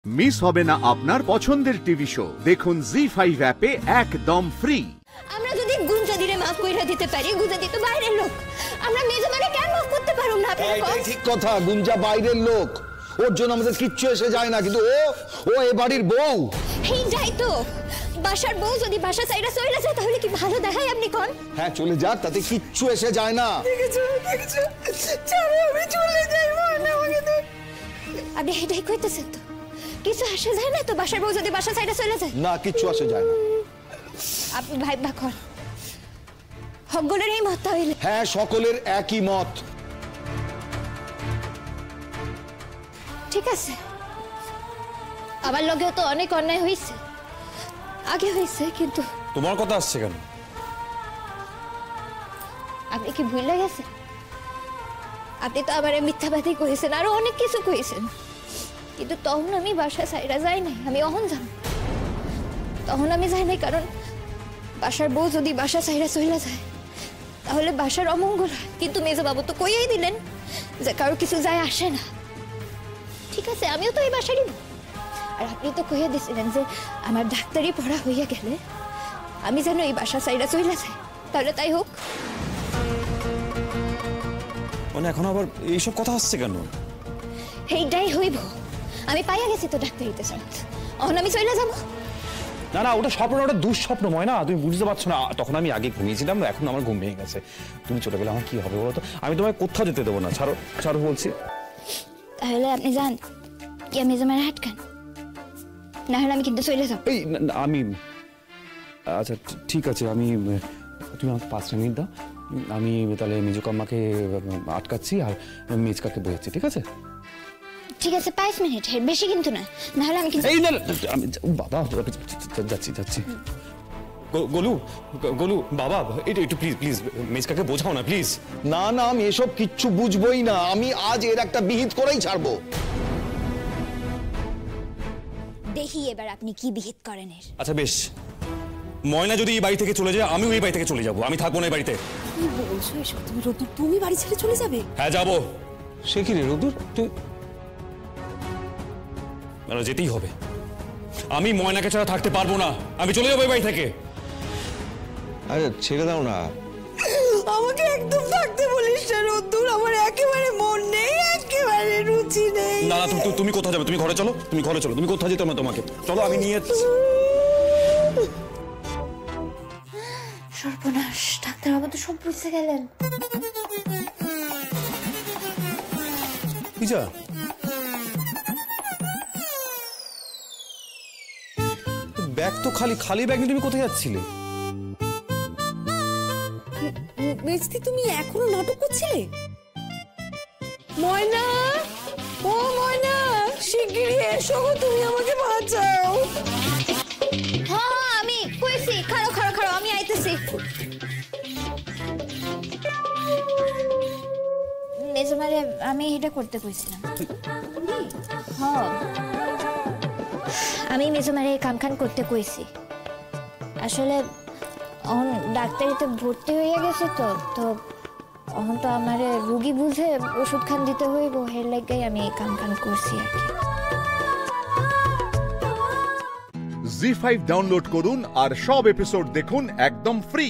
Miss হবে না আপনার পছন্দের টিভি শো। দেখুন জি5 অ্যাপে একদম ফ্রি। আমরা যদি গুঞ্জা দিলে মাফ কইরা দিতে পারি, গুঞ্জা দিতে বাইরের লোক, আমরা মেজমানে কেন মাফ করতে পারুম না? এটাই ঠিক কথা, গুঞ্জা বাইরের লোক, ওর জন্য আমাদের কিচ্ছু এসে যায় না, কিন্তু ও এ বাড়ির বউ। এই যাই তো, বাসার বউ যদি বাসা সাইডা চলে যায় তাহলে কি ভালো দেখায় আপনি কোন? হ্যাঁ চলে যাক, তাতে কিচ্ছু এসে যায় না। দেখেছো চলো আমি চলে যাইব না, আমাকে তো আপনি এটাই কইতেছেন তো? কিছু আসে যায় না তো বাসার বউ যদি বাসা সাইডা চলে যায়? না, কিচ্ছু আসে যায় না। আপনি ভাই বাকর সকলের এই মত হইলে? হ্যাঁ, সকলের একই মত। ঠিক আছে, আমার লগেও তো অনেক অন্যায় হয়েছে, আগে হয়েছে, কিন্তু তোমার কথা আসছে কেন? আপনি কি ভুলে গেছেন? আপনি তো আবার মিথ্যাবাদী কইছেন, আরো অনেক কিছু কইছেন, কিন্তু তখন আমি বাসা সাইডা যাই নাই। আমি অহন যাব, তখন আমি যাই নাই কারণ বাসার বউ যদি বাসা সাইডা চলে যায় তাহলে বাসার অমঙ্গল হয়। কিন্তু মেজো বাবু তো কইয়াই দিলেন যে কারো কিছু যায় আসে না। ঠিক আছে, আমিও তো এই বাসারই, আর আপনি তো কইয়া দিছিলেন যে আমার ডাক্তারি পড়া হইয়া গেলে আমি যেন এই বাসা সাইডা চলে যাই, তাহলে তাই হোক। মানে এখন আবার এইসব কথা আসছে কেন? এইটাই হইব, আমি পাইয়া গেছি তো ডাক্তারিতে সনদ, অহন আমি চলে যাবো। না না, ওটা স্বপ্ন, ওটা দুঃস্বপ্ন ময়না, তুমি বুঝতে পারছো না। তখন আমি আগে ঘুমিয়েছিলাম, এখন আমার ঘুম ভেঙে গেছে। তুমি চলে গেলে আমার কি হবে বলো তো? আমি তোমায় কোথাও যেতে দেবো না, ছাড়ো ছাড়ো বলছি। তাহলে আপনি যান, কি আমি জমার হাটকান, না হলে আমি কিন্তু চলে যাবো। এই আমি, আচ্ছা ঠিক আছে, আমি, তুমি আমাকে 5 মিনিট দাও, আমি তাহলে মিজুকাম্মাকে আটকাচ্ছি আর মেজকাকে বলেছি, ঠিক আছে? ঠিক আছে, 5 মিনিট, বেশি কিন্তু না, না হলে আমি কিন্তু। এই না, আমি বাবা যাচ্ছি যাচ্ছি। গোলু গোলু বাবা, একটু প্লিজ প্লিজ মেজকাকে বোঝাও না প্লিজ। না না, আমি এসব কিচ্ছু বুঝবোই না, আমি আজ এর একটা বিহিত করেই ছাড়বো। দেখি এবার আপনি কি বিহিত করেন এর। আচ্ছা বেশ, ময়না যদি এই বাড়ি থেকে চলে যায় আমিও এই বাড়ি থেকে চলে যাবো, আমি থাকবো না এই বাড়িতে। কি বলছো এসব? তুমি রোদ্দুর, তুমি বাড়ি ছেড়ে চলে যাবে? হ্যাঁ যাবো। সে কি রে রোদ্দুর, তুই যেতেই হবে, আমি ময়নাকে ছাড়া থাকতে পারবো না, আমি চলে যাবো এই বাড়ি থেকে। আরে ছেড়ে দাও না, আমাকে একদম থাকতে বলিস না রোদ্দুর, আমার একেবারে মন নেই, একেবারে রুচি নেই। না না, তুমি কোথায় যাবে? তুমি ঘরে চলো, তুমি ঘরে চলো, তুমি কোথায় যেতে হবে তোমাকে, চলো আমি নিয়ে যাচ্ছি। সর্বনাশ, ডাক্তার বাবু তো সব বুঝতে গেলেন। পূজা, ব্যাগ তো খালি, খালি ব্যাগ নিয়ে তুমি কোথায় যাচ্ছিলে? মেজদি, তুমি এখনো নাটক করছিলে? ময়না, ও ময়না, শিগগিরই এসো গো, তুমি আমাকে বাঁচাও। হ্যাঁ আমি কইছি, খাড়ো খাড়ো খাড়ো, আমি আইতেছি। মেজমারে আমি এটা করতে কইছিলাম। হ্যাঁ, আমি মেজমারে কামখান করতে কইছি। আসলে ডাক্তারিতে ভর্তি হয়ে গেছে তো এখন তো আমার রুগী বুঝে ওষুধ খান দিতে হইব, হের লাগাই আমি কামখান করছি আর কি। জি5 ডাউনলোড করুন আর সব এপিসোড দেখুন একদম ফ্রি।